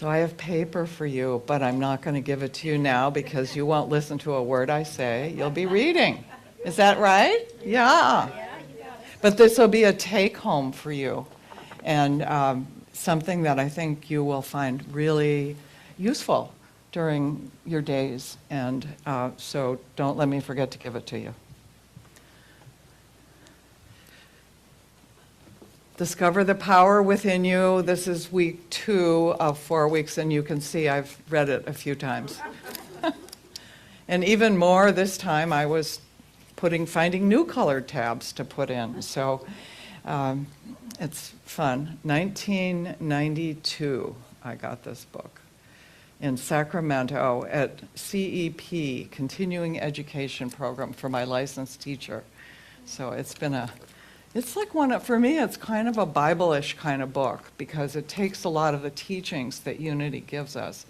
So I have paper for you, but I'm not going to give it to you now because you won't listen to a word I say. You'll be reading. Is that right? Yeah. But this will be a take-home for you, and something that I think you will find really useful during your days. And so don't let me forget to give it to you. Discover the power within you. This is week 2 of 4 weeks, and you can see I've read it a few times. And even more this time, I was finding new colored tabs to put in. So it's fun. 1992, I got this book in Sacramento at CEP, Continuing Education Program, for my licensed teacher. So it's like for me, it's kind of a Bible-ish kind of book because it takes a lot of the teachings that Unity gives us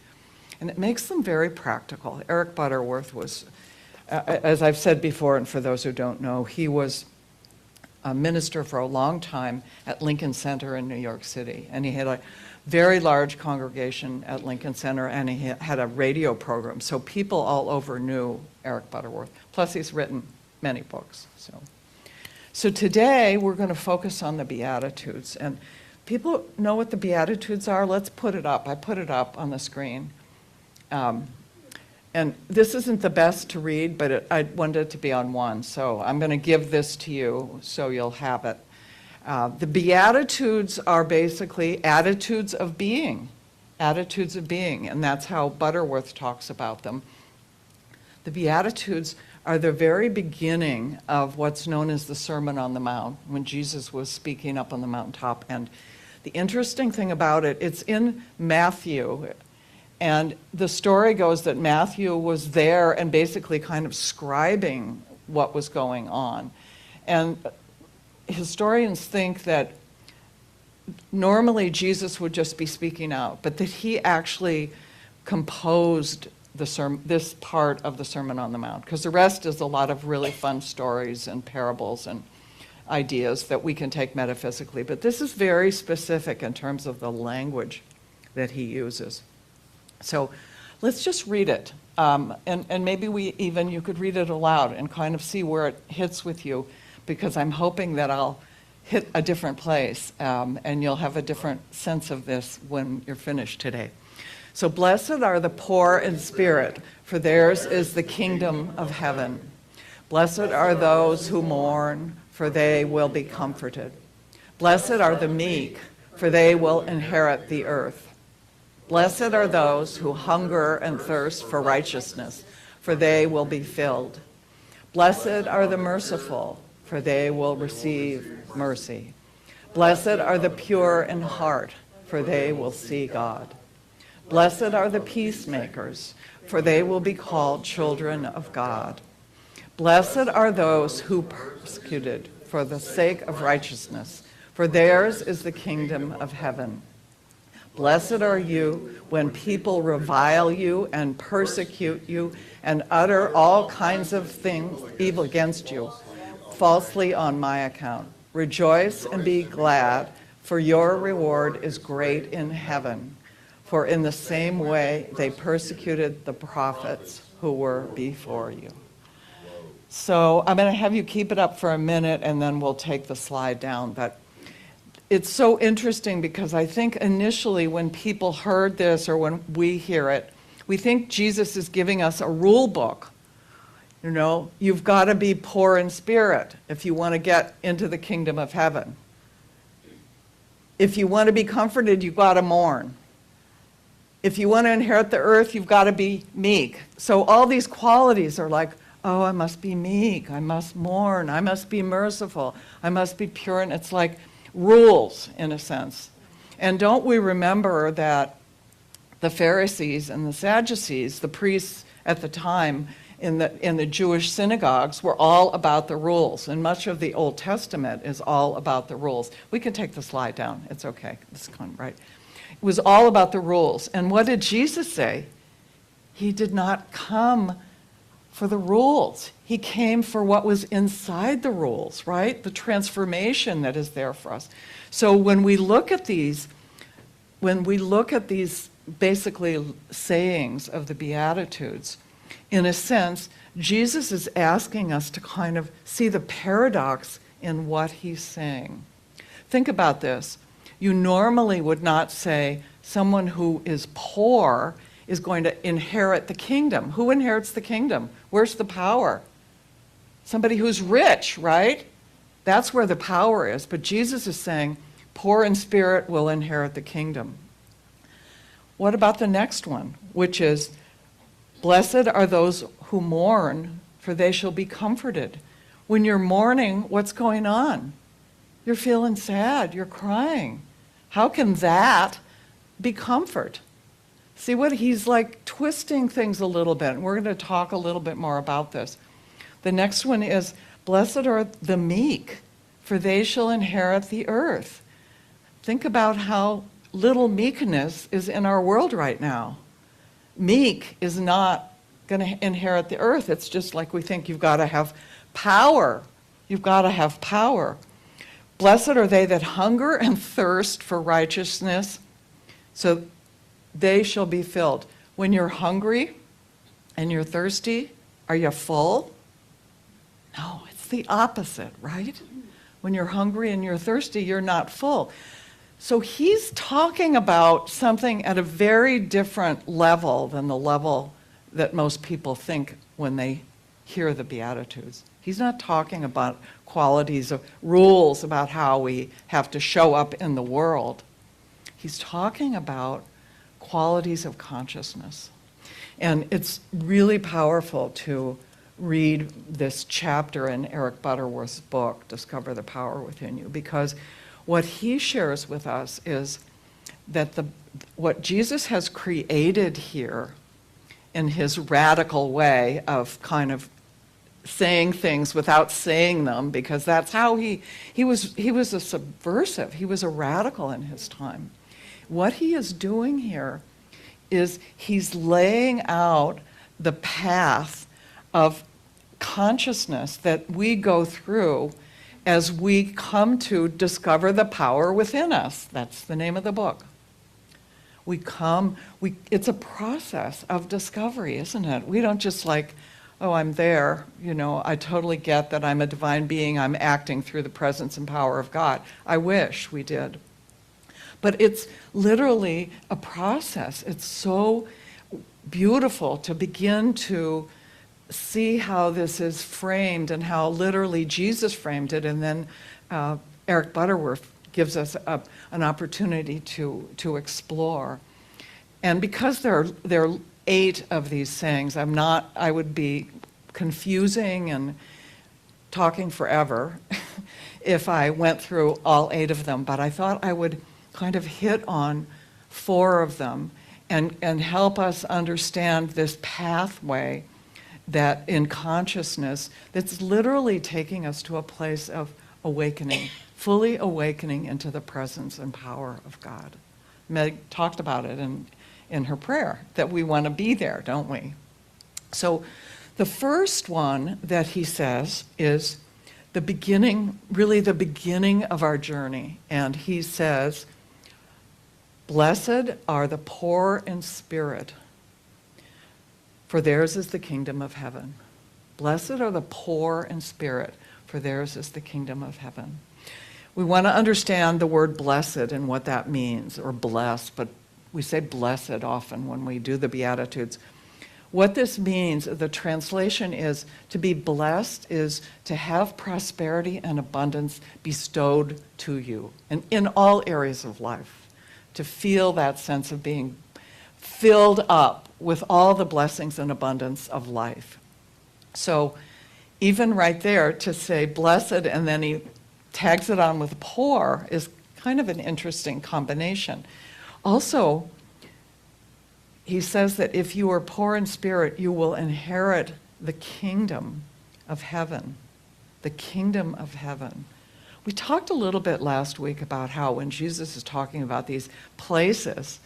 and it makes them very practical. Eric Butterworth was, as I've said before, and for those who don't know, he was a minister for a long time at Lincoln Center in New York City. And he had a very large congregation at Lincoln Center, and he had a radio program. So people all over knew Eric Butterworth. Plus, he's written many books. So today, we're going to focus on the Beatitudes. And people know what the Beatitudes are? Let's put it up. I put it up on the screen. And this isn't the best to read, but I wanted it to be on one. So I'm going to give this to you so you'll have it. The Beatitudes are basically attitudes of being. Attitudes of being. And that's how Butterworth talks about them. The Beatitudes are the very beginning of what's known as the Sermon on the Mount, when Jesus was speaking up on the mountaintop. And the interesting thing about it, it's in Matthew. And the story goes that Matthew was there and basically kind of scribing what was going on. And historians think that normally Jesus would just be speaking out, but that he actually composed this part of the Sermon on the Mount, because the rest is a lot of really fun stories and parables and ideas that we can take metaphysically. But this is very specific in terms of the language that he uses. So let's just read it. And maybe you could read it aloud and kind of see where it hits with you, because I'm hoping that I'll hit a different place and you'll have a different sense of this when you're finished today. So blessed are the poor in spirit, for theirs is the kingdom of heaven. Blessed are those who mourn, for they will be comforted. Blessed are the meek, for they will inherit the earth. Blessed are those who hunger and thirst for righteousness, for they will be filled. Blessed are the merciful, for they will receive mercy. Blessed are the pure in heart, for they will see God. Blessed are the peacemakers, for they will be called children of God. Blessed are those who persecuted for the sake of righteousness, for theirs is the kingdom of heaven. Blessed are you when people revile you and persecute you and utter all kinds of things evil against you, falsely on my account. Rejoice and be glad, for your reward is great in heaven. For in the same way they persecuted the prophets who were before you. So I'm going to have you keep it up for a minute, and then we'll take the slide down. But it's so interesting because I think initially when people heard this, or when we hear it, we think Jesus is giving us a rule book. You know, you've got to be poor in spirit if you want to get into the kingdom of heaven. If you want to be comforted, you've got to mourn. If you want to inherit the earth, you've got to be meek. So all these qualities are like, oh, I must be meek, I must mourn, I must be merciful, I must be pure. And it's like rules, in a sense. And don't we remember that the Pharisees and the Sadducees, the priests at the time in the Jewish synagogues, were all about the rules. And much of the Old Testament is all about the rules. We can take the slide down. It's okay. It's gone right. It was all about the rules. And what did Jesus say? He did not come for the rules. He came for what was inside the rules, right? The transformation that is there for us. So when we look at these basically sayings of the Beatitudes. In a sense, Jesus is asking us to kind of see the paradox in what he's saying. Think about this. You normally would not say someone who is poor is going to inherit the kingdom. Who inherits the kingdom? Where's the power? Somebody who's rich, right? That's where the power is. But Jesus is saying, poor in spirit will inherit the kingdom. What about the next one, which is, blessed are those who mourn, for they shall be comforted. When you're mourning, what's going on? You're feeling sad, you're crying. How can that be comfort? See what he's like twisting things a little bit. And we're going to talk a little bit more about this. The next one is, blessed are the meek, for they shall inherit the earth. Think about how little meekness is in our world right now. Meek is not going to inherit the earth. It's just like we think you've got to have power. You've got to have power. Blessed are they that hunger and thirst for righteousness, so they shall be filled. When you're hungry and you're thirsty, are you full? No, it's the opposite, right? When you're hungry and you're thirsty, you're not full. So he's talking about something at a very different level than the level that most people think when they hear the Beatitudes. He's not talking about qualities of rules about how we have to show up in the world. He's talking about qualities of consciousness. And it's really powerful to read this chapter in Eric Butterworth's book, Discover the Power Within You, because what he shares with us is that what Jesus has created here in his radical way of kind of saying things without saying them, because that's how he was a subversive, he was a radical in his time. What he is doing here is he's laying out the path of consciousness that we go through as we come to discover the power within us. That's the name of the book. It's a process of discovery, isn't it? We don't just like, oh, I'm there, I totally get that I'm a divine being, I'm acting through the presence and power of God. I wish we did. But it's literally a process. It's so beautiful to begin to see how this is framed and how literally Jesus framed it, and then Eric Butterworth gives us an opportunity to explore. And because there are 8 of these sayings, I would be confusing and talking forever if I went through all 8 of them, but I thought I would kind of hit on 4 of them and help us understand this pathway that in consciousness that's literally taking us to a place of awakening, fully awakening into the presence and power of God. Meg talked about it in her prayer, that we want to be there, don't we? So the first one that he says is the beginning, really the beginning of our journey. And he says, blessed are the poor in spirit, for theirs is the kingdom of heaven. Blessed are the poor in spirit, for theirs is the kingdom of heaven. We want to understand the word blessed and what that means, or blessed, but we say blessed often when we do the Beatitudes. What this means, the translation is, to be blessed is to have prosperity and abundance bestowed to you, and in all areas of life, to feel that sense of being filled up with all the blessings and abundance of life. So even right there, to say blessed and then he tags it on with poor is kind of an interesting combination. Also, he says that if you are poor in spirit, you will inherit the kingdom of heaven. The kingdom of heaven. We talked a little bit last week about how when Jesus is talking about these places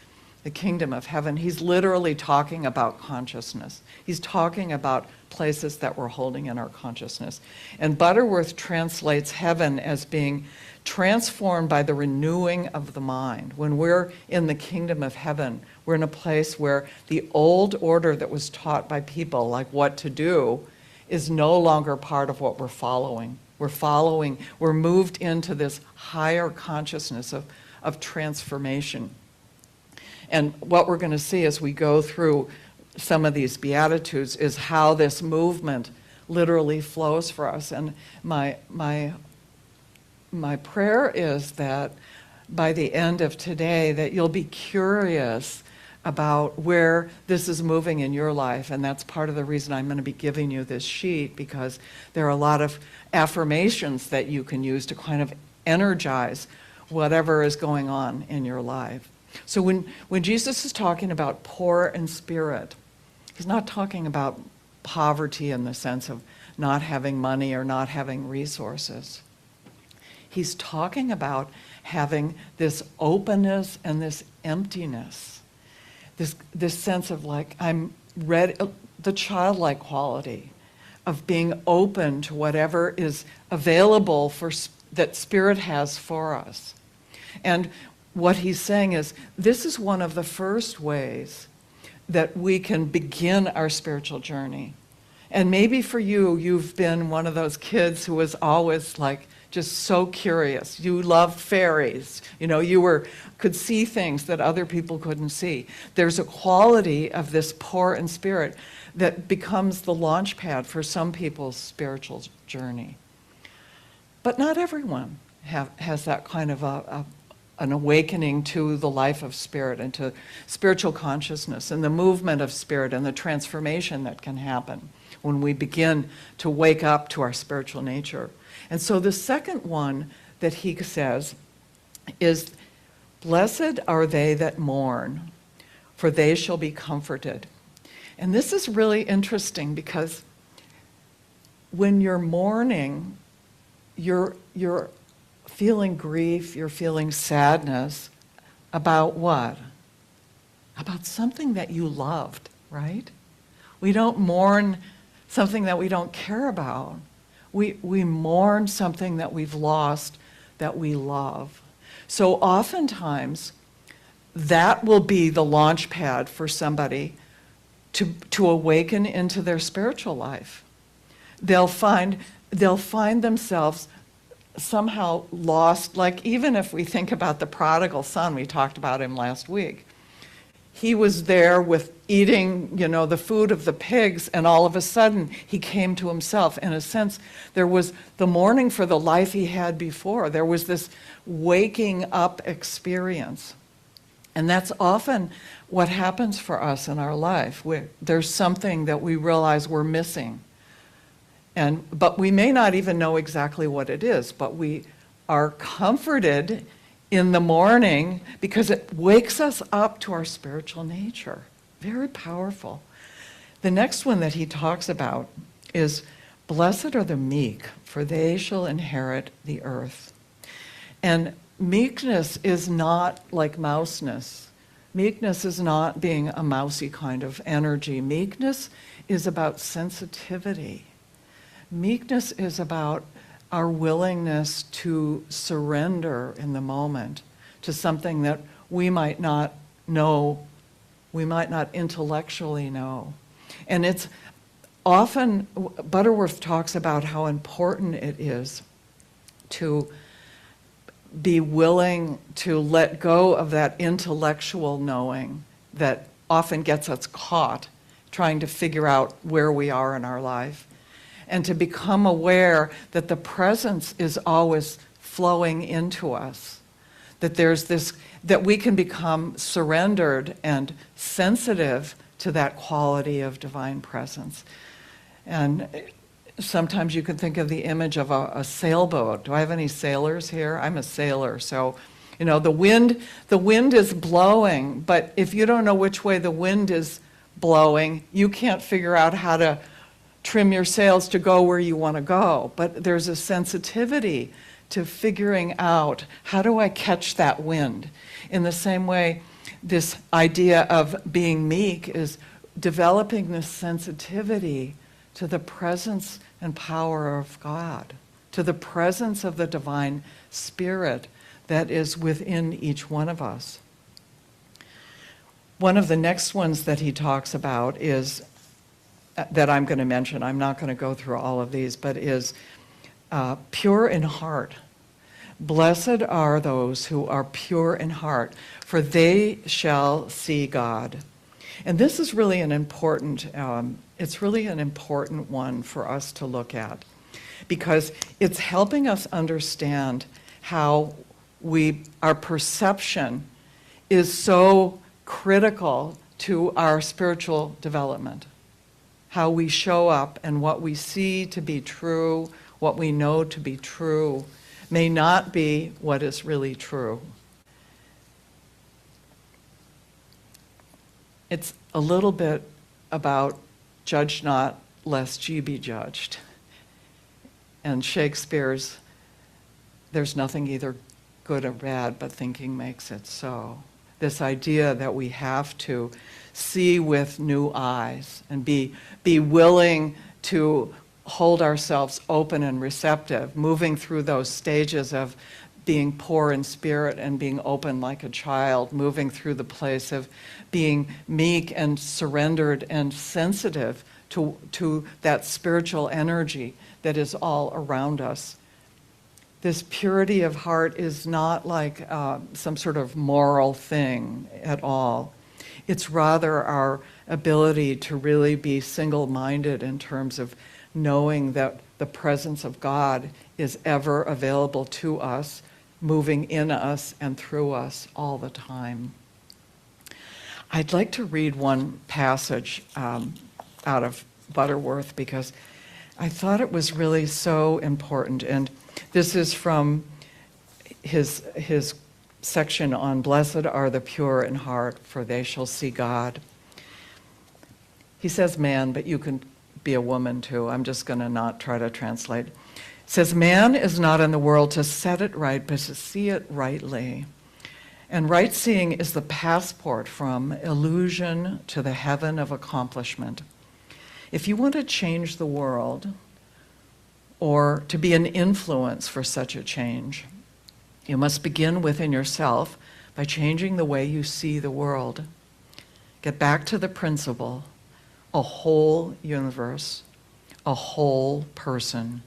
the kingdom of heaven, he's literally talking about consciousness. He's talking about places that we're holding in our consciousness. And Butterworth translates heaven as being transformed by the renewing of the mind. When we're in the kingdom of heaven, we're in a place where the old order that was taught by people, like what to do, is no longer part of what we're following. We're moved into this higher consciousness of transformation. And what we're going to see as we go through some of these Beatitudes is how this movement literally flows for us. And my prayer is that by the end of today that you'll be curious about where this is moving in your life. And that's part of the reason I'm going to be giving you this sheet, because there are a lot of affirmations that you can use to kind of energize whatever is going on in your life. So when Jesus is talking about poor in spirit, he's not talking about poverty in the sense of not having money or not having resources. He's talking about having this openness and this emptiness, this sense of like, I'm ready, the childlike quality of being open to whatever is available that Spirit has for us. And what he's saying is, this is one of the first ways that we can begin our spiritual journey. And maybe for you, you've been one of those kids who was always like just so curious. You loved fairies. You know, could see things that other people couldn't see. There's a quality of this poor in spirit that becomes the launch pad for some people's spiritual journey. But not everyone has that kind of an awakening to the life of spirit and to spiritual consciousness and the movement of spirit and the transformation that can happen when we begin to wake up to our spiritual nature. And so the second one that he says is, blessed are they that mourn, for they shall be comforted. And this is really interesting because when you're mourning, you're feeling grief, you're feeling sadness about what? About something that you loved, right? We don't mourn something that we don't care about. We mourn something that we've lost that we love. So oftentimes, that will be the launch pad for somebody to awaken into their spiritual life. They'll find themselves somehow lost, like even if we think about the prodigal son, we talked about him last week. He was there with eating, the food of the pigs, and all of a sudden he came to himself. In a sense, there was the mourning for the life he had before. There was this waking up experience. And that's often what happens for us in our life. There's something that we realize we're missing. But we may not even know exactly what it is, but we are comforted in the morning because it wakes us up to our spiritual nature. Very powerful. The next one that he talks about is, blessed are the meek, for they shall inherit the earth. And meekness is not like mouseness. Meekness is not being a mousy kind of energy. Meekness is about sensitivity. Meekness is about our willingness to surrender in the moment to something that we might not know, we might not intellectually know. And it's often, Butterworth talks about how important it is to be willing to let go of that intellectual knowing that often gets us caught trying to figure out where we are in our life, and to become aware that the presence is always flowing into us, that we can become surrendered and sensitive to that quality of divine presence. And sometimes you can think of the image of a sailboat. Do I have any sailors here? I'm a sailor, so the wind is blowing, but if you don't know which way the wind is blowing, you can't figure out how to trim your sails to go where you want to go. But there's a sensitivity to figuring out, how do I catch that wind? In the same way, this idea of being meek is developing this sensitivity to the presence and power of God, to the presence of the divine spirit that is within each one of us. One of the next ones that he talks about is, that I'm going to mention, I'm not going to go through all of these, but is pure in heart. Blessed are those who are pure in heart, for they shall see God. And this is really an important, it's really an important one for us to look at, because it's helping us understand how our perception is so critical to our spiritual development. How we show up and what we see to be true, what we know to be true, may not be what is really true. It's a little bit about judge not, lest ye be judged. And Shakespeare's, there's nothing either good or bad, but thinking makes it so. This idea that we have to see with new eyes and be willing to hold ourselves open and receptive, moving through those stages of being poor in spirit and being open like a child, moving through the place of being meek and surrendered and sensitive to that spiritual energy that is all around us. This purity of heart is not like some sort of moral thing at all. It's rather our ability to really be single-minded in terms of knowing that the presence of God is ever available to us, moving in us and through us all the time. I'd like to read one passage out of Butterworth because I thought it was really so important. And this is from his section on Blessed are the pure in heart, for they shall see God. He says man, but you can be a woman too. I'm just going to not try to translate. It says, man is not in the world to set it right, but to see it rightly. And right seeing is the passport from illusion to the heaven of accomplishment. If you want to change the world, or to be an influence for such a change, you must begin within yourself by changing the way you see the world. Get back to the principle, a whole universe, a whole person,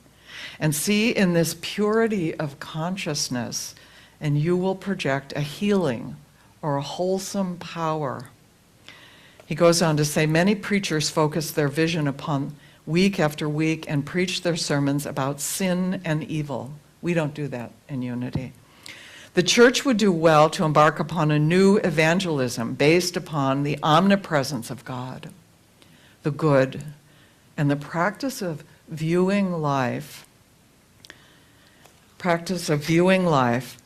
and see in this purity of consciousness, and you will project a healing or a wholesome power. He goes on to say, many preachers focus their vision upon week after week and preach their sermons about sin and evil. We don't do that in Unity. The church would do well to embark upon a new evangelism based upon the omnipresence of God, the good, and the practice of viewing life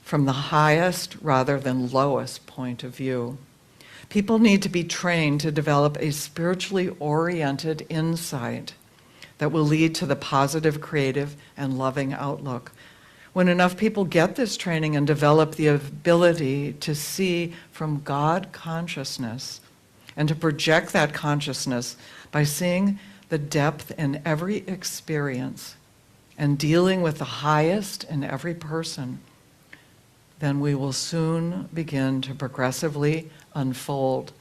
from the highest rather than lowest point of view. People need to be trained to develop a spiritually oriented insight that will lead to the positive, creative, and loving outlook. When enough people get this training and develop the ability to see from God consciousness and to project that consciousness by seeing the depth in every experience and dealing with the highest in every person, then we will soon begin to progressively unfold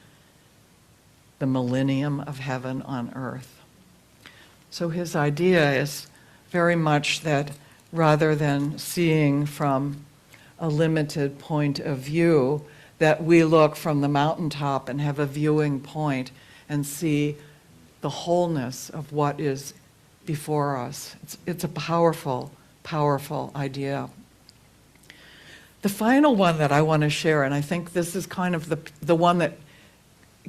the millennium of heaven on earth. So his idea is very much that rather than seeing from a limited point of view, that we look from the mountaintop and have a viewing point and see the wholeness of what is before us. It's a powerful, powerful idea. The final one that I want to share, and I think this is kind of the one that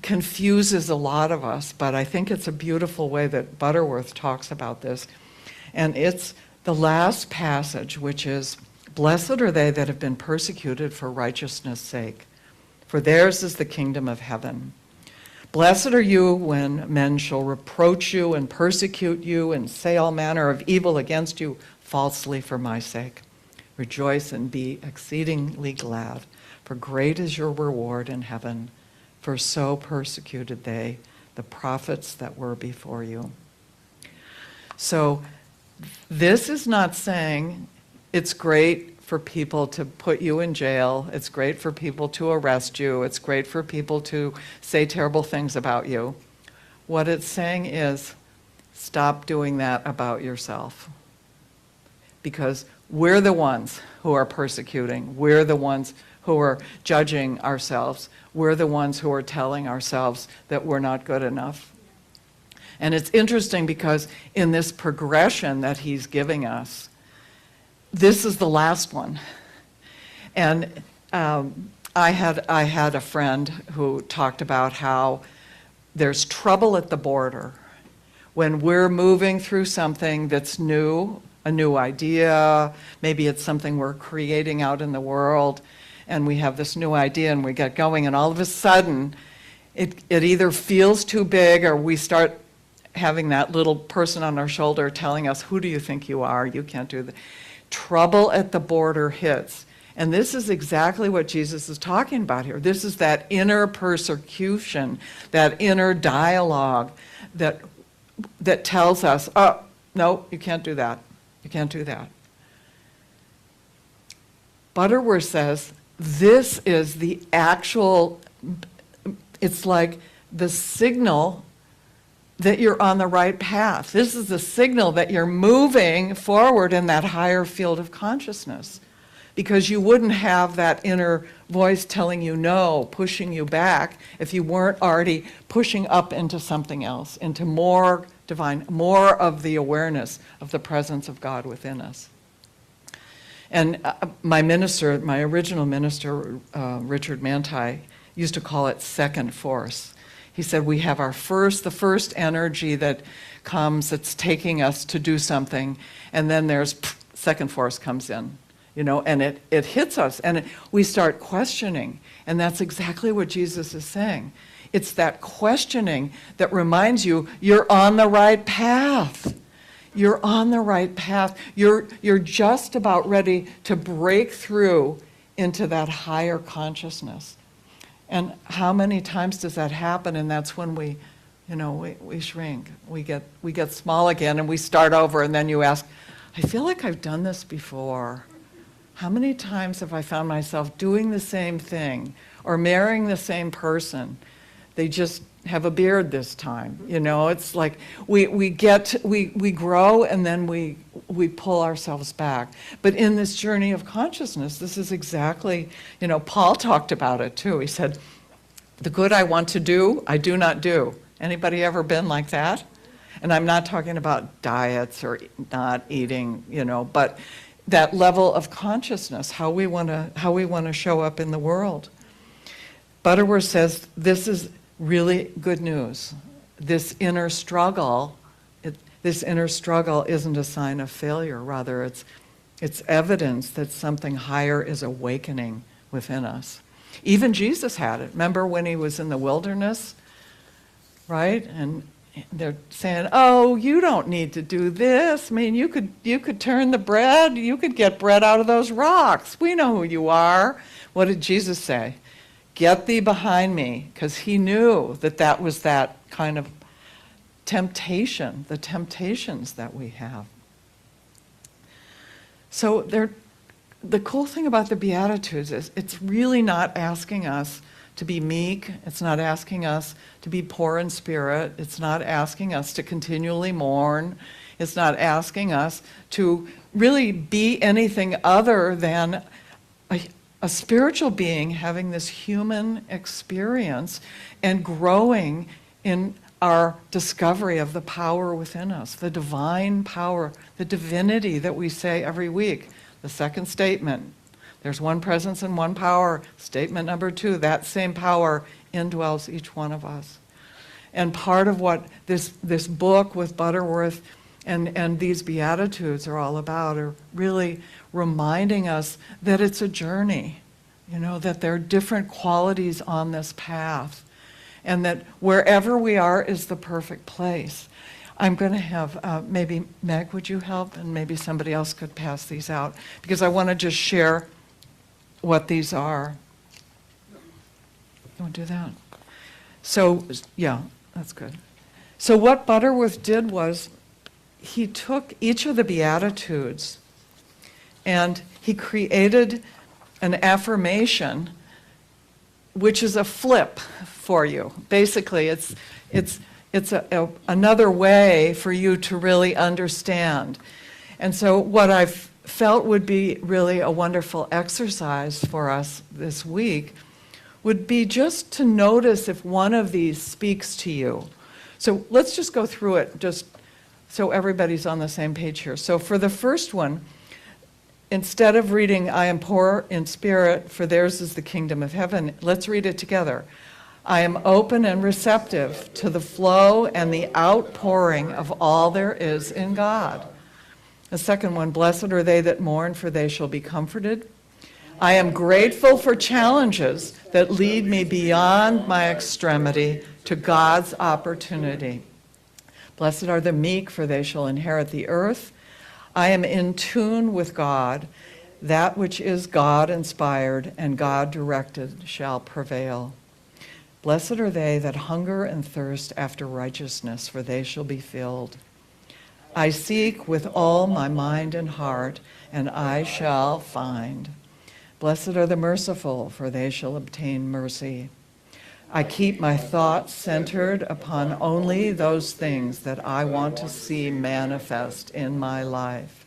confuses a lot of us, but I think it's a beautiful way that Butterworth talks about this. And it's the last passage, which is, blessed are they that have been persecuted for righteousness' sake, for theirs is the kingdom of heaven. Blessed are you when men shall reproach you and persecute you and say all manner of evil against you falsely for my sake. Rejoice and be exceedingly glad, for great is your reward in heaven, for so persecuted they the prophets that were before you. So this is not saying it's great for people to put you in jail, it's great for people to arrest you, it's great for people to say terrible things about you. What it's saying is, stop doing that about yourself. Because we're the ones who are persecuting, we're the ones who are judging ourselves, we're the ones who are telling ourselves that we're not good enough. And it's interesting because in this progression that he's giving us, this is the last one. And I had a friend who talked about how there's trouble at the border when we're moving through something that's new, a new idea, maybe it's something we're creating out in the world, and we have this new idea and we get going, and all of a sudden it either feels too big or we start having that little person on our shoulder telling us, who do you think you are? You can't do that. Trouble at the border hits. And this is exactly what Jesus is talking about here. This is that inner persecution, that inner dialogue that tells us, oh, no, you can't do that. You can't do that. Butterworth says this is the actual, it's like the signal that you're on the right path. This is the signal that you're moving forward in that higher field of consciousness. Because you wouldn't have that inner voice telling you no, pushing you back, if you weren't already pushing up into something else, into more divine, more of the awareness of the presence of God within us. And my original minister, Richard Manti, used to call it second force. He said we have the first energy that comes, that's taking us to do something, and then there's second force comes in. And it hits us, and we start questioning, and that's exactly what Jesus is saying. It's that questioning that reminds you, you're on the right path. You're on the right path. You're just about ready to break through into that higher consciousness. And how many times does that happen? And that's when we shrink. We get small again, and we start over, and then you ask, I feel like I've done this before. How many times have I found myself doing the same thing or marrying the same person? They just have a beard this time. It's like we grow and then we pull ourselves back. But in this journey of consciousness, this is exactly, Paul talked about it too. He said, the good I want to do, I do not do. Anybody ever been like that? And I'm not talking about diets or not eating, but that level of consciousness, how we want to show up in the world. Butterworth says this is really good news. This inner struggle isn't a sign of failure. Rather, it's evidence that something higher is awakening within us. Even Jesus had it. Remember when he was in the wilderness, right? And they're saying, oh, you don't need to do this. I mean, you could turn the bread. You could get bread out of those rocks. We know who you are. What did Jesus say? Get thee behind me, because he knew that was that kind of temptation, the temptations that we have. So the cool thing about the Beatitudes is it's really not asking us to be meek. It's not asking us to be poor in spirit. It's not asking us to continually mourn. It's not asking us to really be anything other than a spiritual being having this human experience and growing in our discovery of the power within us, the divine power, the divinity that we say every week. The second statement, there's one presence and one power. Statement number 2, that same power indwells each one of us. And part of what this book with Butterworth and these Beatitudes are all about are really reminding us that it's a journey, that there are different qualities on this path, and that wherever we are is the perfect place. I'm going to have, maybe Meg, would you help? And maybe somebody else could pass these out, because I want to just share what these are. you want to do that? So, yeah, that's good. So what Butterworth did was he took each of the Beatitudes and he created an affirmation, which is a flip for you. Basically, it's another way for you to really understand. And so what I've felt would be really a wonderful exercise for us this week would be just to notice if one of these speaks to you. So let's just go through it just so everybody's on the same page here. So for the first one, instead of reading, I am poor in spirit, for theirs is the kingdom of heaven, let's read it together. I am open and receptive to the flow and the outpouring of all there is in God. The second one, blessed are they that mourn, for they shall be comforted. I am grateful for challenges that lead me beyond my extremity to God's opportunity. Blessed are the meek, for they shall inherit the earth. I am in tune with God. That which is God-inspired and God-directed shall prevail. Blessed are they that hunger and thirst after righteousness, for they shall be filled. I seek with all my mind and heart, and I shall find. Blessed are the merciful, for they shall obtain mercy. I keep my thoughts centered upon only those things that I want to see manifest in my life.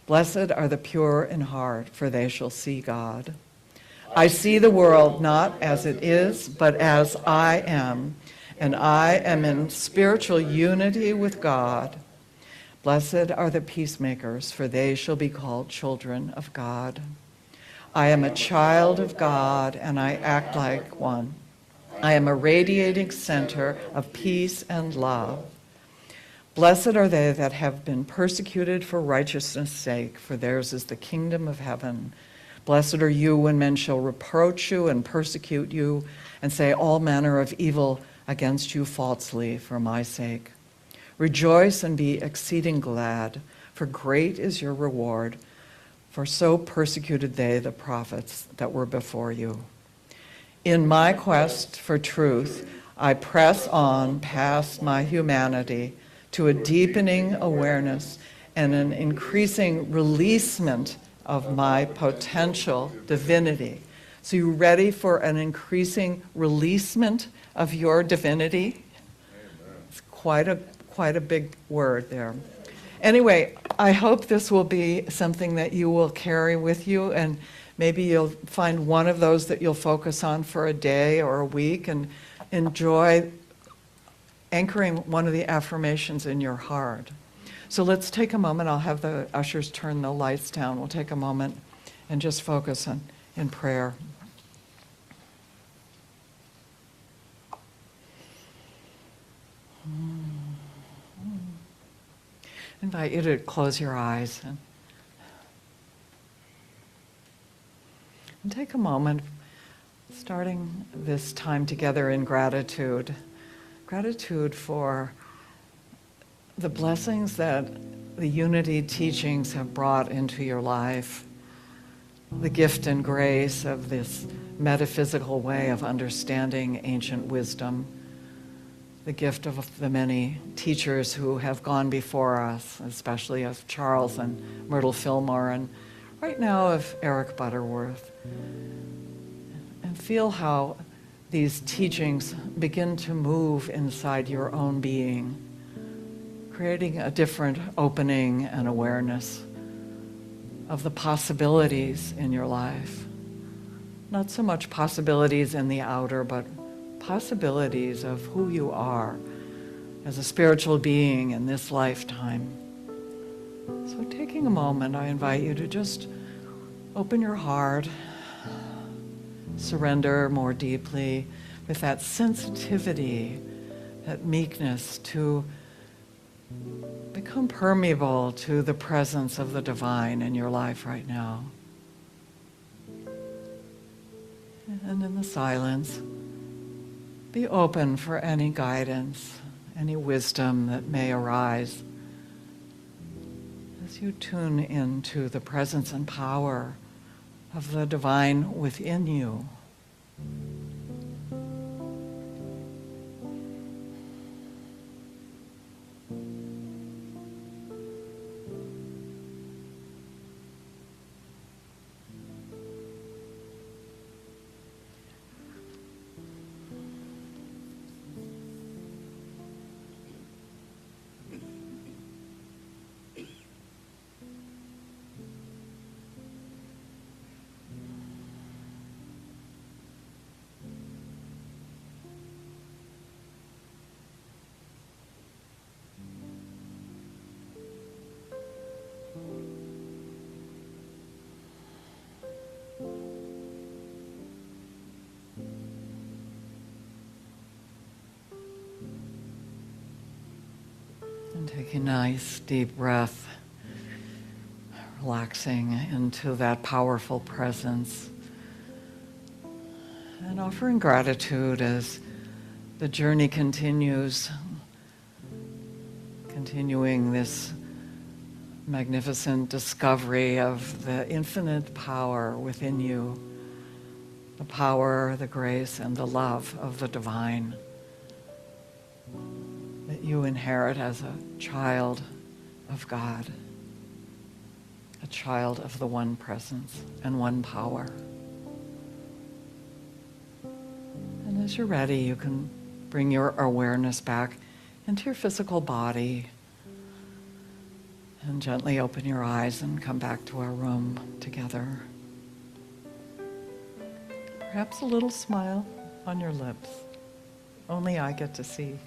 Blessed are the pure in heart, for they shall see God. I see the world not as it is, but as I am, and I am in spiritual unity with God. Blessed are the peacemakers, for they shall be called children of God. I am a child of God, and I act like one. I am a radiating center of peace and love. Blessed are they that have been persecuted for righteousness' sake, for theirs is the kingdom of heaven. Blessed are you when men shall reproach you and persecute you and say all manner of evil against you falsely for my sake. Rejoice and be exceeding glad, for great is your reward. For so persecuted they the prophets that were before you. In my quest for truth, I press on past my humanity to a deepening awareness and an increasing releasement of my potential divinity. So you ready for an increasing releasement of your divinity? It's quite a big word there. Anyway, I hope this will be something that you will carry with you, and maybe you'll find one of those that you'll focus on for a day or a week and enjoy anchoring one of the affirmations in your heart. So let's take a moment. I'll have the ushers turn the lights down. We'll take a moment and just focus in prayer. I invite you to close your eyes and take a moment, starting this time together in gratitude. Gratitude for the blessings that the unity teachings have brought into your life, the gift and grace of this metaphysical way of understanding ancient wisdom, the gift of the many teachers who have gone before us, especially of Charles and Myrtle Fillmore, and right now of Eric Butterworth. And feel how these teachings begin to move inside your own being, creating a different opening and awareness of the possibilities in your life. Not so much possibilities in the outer, but possibilities of who you are as a spiritual being in this lifetime. So taking a moment, I invite you to just open your heart, surrender more deeply with that sensitivity, that meekness to become permeable to the presence of the divine in your life right now. And in the silence, be open for any guidance, any wisdom that may arise as you tune into the presence and power of the divine within you. Take a nice deep breath, relaxing into that powerful presence, and offering gratitude as the journey continues, continuing this magnificent discovery of the infinite power within you, the power, the grace, and the love of the divine that you inherit as a child of God, a child of the one presence and one power. And as you're ready, you can bring your awareness back into your physical body and gently open your eyes and come back to our room together. Perhaps a little smile on your lips. Only I get to see.